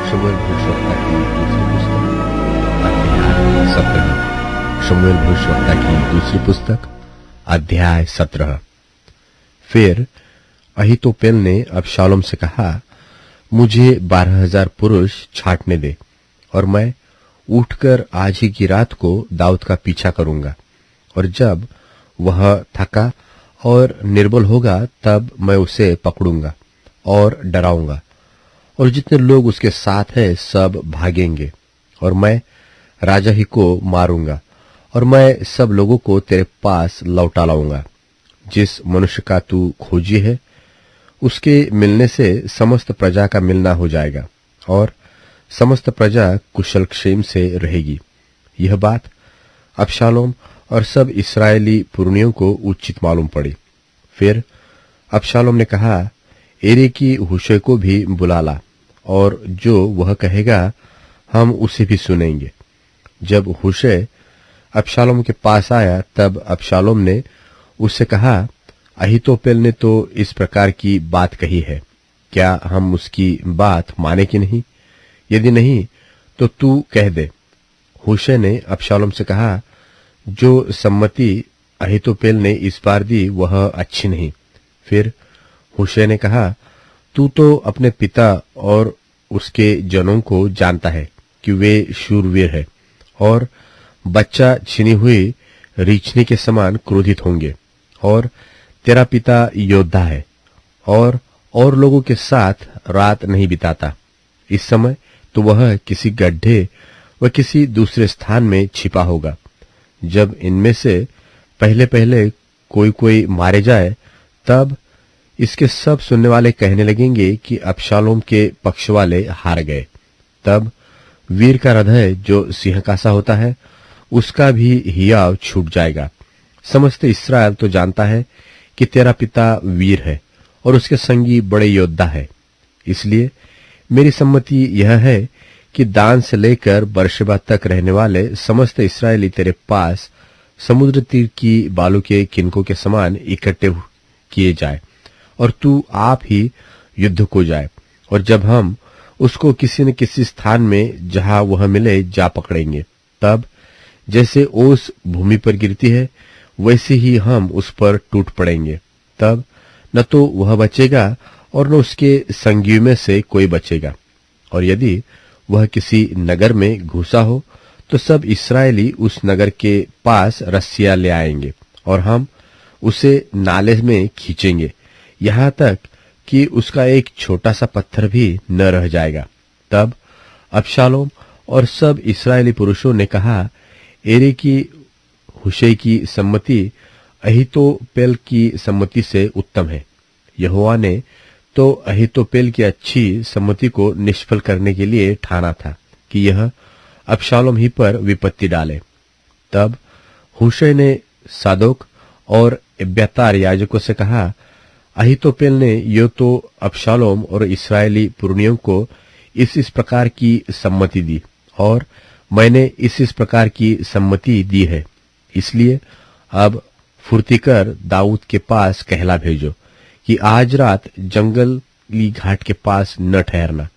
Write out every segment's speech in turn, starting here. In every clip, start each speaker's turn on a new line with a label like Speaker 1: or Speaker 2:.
Speaker 1: शमूएल भविष्यवक्ता की दूसरी पुस्तक अध्याय 17। शमूएल भविष्यवक्ता की दूसरी पुस्तक अध्याय 17। फिर अहीतोपेल ने अबशालोम से कहा, मुझे 12,000 पुरुष छांटने दे और मैं उठकर आज ही की रात को दाऊद का पीछा करूंगा, और जब वह थका और निर्बल होगा तब मैं उसे पकड़ूंगा और डराऊंगा, और जितने लोग उसके साथ हैं सब भागेंगे, और मैं राजा ही को मारूंगा, और मैं सब लोगों को तेरे पास लौटा लाऊंगा। जिस मनुष्य का तू खोजी है उसके मिलने से समस्त प्रजा का मिलना हो जाएगा, और समस्त प्रजा कुशल क्षेम से रहेगी। यह बात अबशालोम और सब इस्राएली पुरनियों को उचित मालूम पड़ी। फिर अबशालोम ने कहा, एरे की हुशै को भी बुला ला, और जो वह कहेगा हम उसे भी सुनेंगे। जब हुशै अबशालोम के पास आया तब अबशालोम ने उससे कहा, अहीतोपेल ने तो इस प्रकार की बात कही है, क्या हम उसकी बात माने कि नहीं? यदि नहीं तो तू कह दे। हुशै ने अबशालोम से कहा, जो सम्मति अहीतोपेल ने इस बार दी वह अच्छी नहीं। फिर हुशै ने कहा, तू तो अपने पिता और उसके जनों को जानता है कि वे शूरवीर है और बच्चा छिनी हुई रीछनी के समान क्रोधित होंगे, और तेरा पिता योद्धा है और लोगों के साथ रात नहीं बिताता। इस समय तो वह किसी गड्ढे व किसी दूसरे स्थान में छिपा होगा। जब इनमें से पहले पहले कोई मारे जाए तब इसके सब सुनने वाले कहने लगेंगे कि अबशालोम के पक्ष वाले हार गए। तब वीर का हृदय जो सिंह का सा होता है उसका भी हियाव छूट जाएगा। समस्त इस्राएल तो जानता है कि तेरा पिता वीर है और उसके संगी बड़े योद्धा है। इसलिए मेरी सम्मति यह है कि दान से लेकर बर्शेबा तक रहने वाले समस्त इस्राएली तेरे पास समुद्र तीर की बालू के किनकों के समान इकट्ठे किए जाए, और तू आप ही युद्ध को जाए, और जब हम उसको किसी न किसी स्थान में जहां वह मिले जा पकड़ेंगे, तब जैसे ओस भूमि पर गिरती है वैसे ही हम उस पर टूट पड़ेंगे। तब न तो वह बचेगा और न उसके संगियों में से कोई बचेगा। और यदि वह किसी नगर में घुसा हो तो सब इस्राएली उस नगर के पास रस्सियां ले आएंगे, और हम उसे नाले में खींचेंगे यहां तक कि उसका एक छोटा सा पत्थर भी न रह जाएगा। तब अबशालोम और सब इस्राएली पुरुषों ने कहा, एरे की हुशै की सम्मति अहीतोपेल की सम्मति से उत्तम है। यहोवा ने तो अहीतोपेल की अच्छी सम्मति को निष्फल करने के लिए ठाना था कि यह अबशालोम ही पर विपत्ति डाले। तब हुशै ने सादोक और एब्यातार याजकों से कहा, अहीतोपेल ने यो तो अबशालोम और इस्राएली पुरनियों को इस प्रकार की सम्मति दी, और मैंने इस प्रकार की सम्मति दी है। इसलिए अब फुर्ती कर दाऊद के पास कहला भेजो कि आज रात जंगली घाट के पास न ठहरना,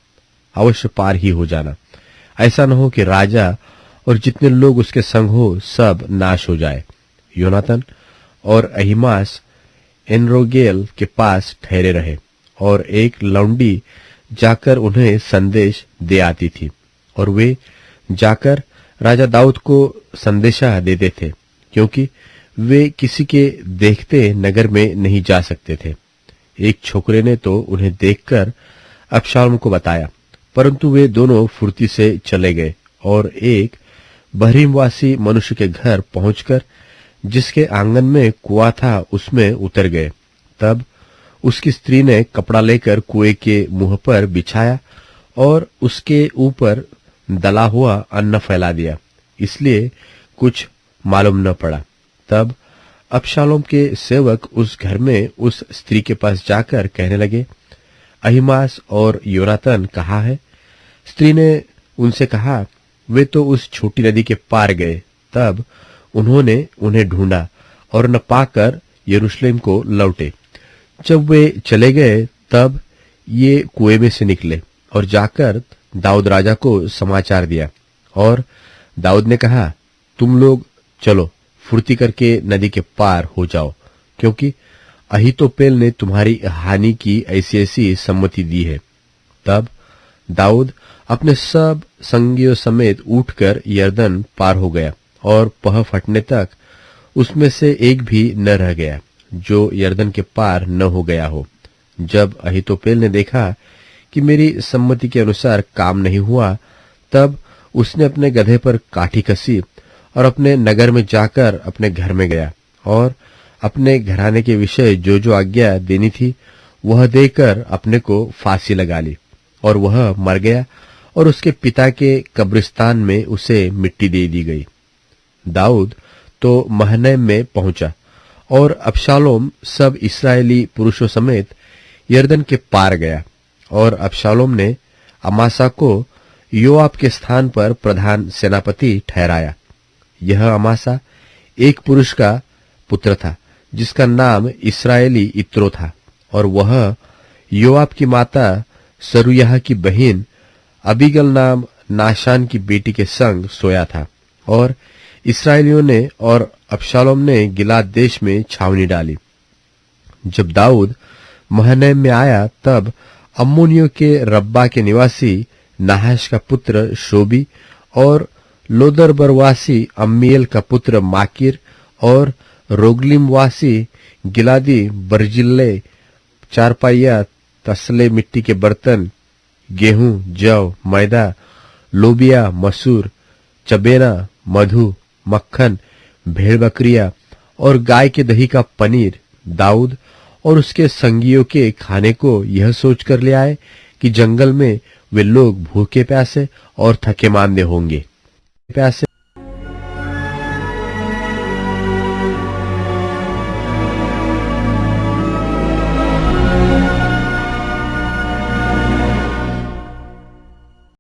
Speaker 1: अवश्य पार ही हो जाना। ऐसा न हो कि राजा और जितने लोग उसके संग हो सब नाश हो जाए। योनातन और अहीमास एनरोगेल के पास ठहरे रहे, और एक लौंडी जाकर उन्हें संदेश दे आती थी, और वे जाकर राजा दाऊद को संदेशा देते थे, क्योंकि वे किसी के देखते नगर में नहीं जा सकते थे। एक छोकरे ने तो उन्हें देखकर अबशालोम को बताया, परंतु वे दोनों फुर्ती से चले गए और एक बहरीमवासी मनुष्य के घर पहुंचकर जिसके आंगन में कुआं था उसमें उतर गए। तब उसकी स्त्री ने कपड़ा लेकर कुएं के मुंह पर बिछाया और उसके ऊपर दला हुआ अन्न फैला दिया, इसलिए कुछ मालूम न पड़ा। तब अबशालोम के सेवक उस घर में उस स्त्री के पास जाकर कहने लगे, अहीमास और योनातन कहाँ है? स्त्री ने उनसे कहा, वे तो उस छोटी नदी के पार गए। तब उन्होंने उन्हें ढूंढा और न पाकर यरूशलेम को लौटे। जब वे चले गए तब ये कुएं में से निकले और जाकर दाऊद राजा को समाचार दिया और दाऊद ने कहा, तुम लोग चलो फुर्ती करके नदी के पार हो जाओ, क्योंकि अहीतोपेल ने तुम्हारी हानि की ऐसी ऐसी सम्मति दी है। तब दाऊद अपने सब संगियों समेत उठकर यरदन पार हो गया और पह फटने तक उसमें से एक भी न रह गया जो यरदन के पार न हो गया हो। जब अहीतोपेल ने देखा कि मेरी सम्मति के अनुसार काम नहीं हुआ, तब उसने अपने गधे पर काठी कसी और अपने नगर में जाकर अपने घर में गया और अपने घराने के विषय जो जो आज्ञा देनी थी वह देकर अपने को फांसी लगा ली और वह मर गया और उसके पिता के कब्रिस्तान में उसे मिट्टी दे दी गई। दाऊद तो महनैम में पहुंचा और अबशालोम सब इस्राएली पुरुषों समेत यरदन के पार गया और अबशालोम ने अमासा को योआब के स्थान पर प्रधान सेनापति ठहराया। यह अमासा एक पुरुष का पुत्र था जिसका नाम इस्राएली इत्रो था और वह योआब की माता सरूयाह की बहन अबीगल नाम नाशान की बेटी के संग सोया था। और इस्राएलियों ने और अबशालोम ने गिलाद देश में छावनी डाली। जब दाऊद महनैम में आया तब अम्मोनियों के रब्बा के निवासी नाहाश का पुत्र शोबी और लोदरबरवासी अम्मीएल का पुत्र माकिर और रोगलिमवासी गिलादी बर्जिल्ले चारपाइया तसले मिट्टी के बर्तन गेहूं जौ मैदा लोबिया मसूर चबेना मधु मक्खन भेड़ बकरिया और गाय के दही का पनीर दाऊद और उसके संगियों के खाने को यह सोचकर ले आए कि जंगल में वे लोग भूखे प्यासे और थके मांदे होंगे। प्यासे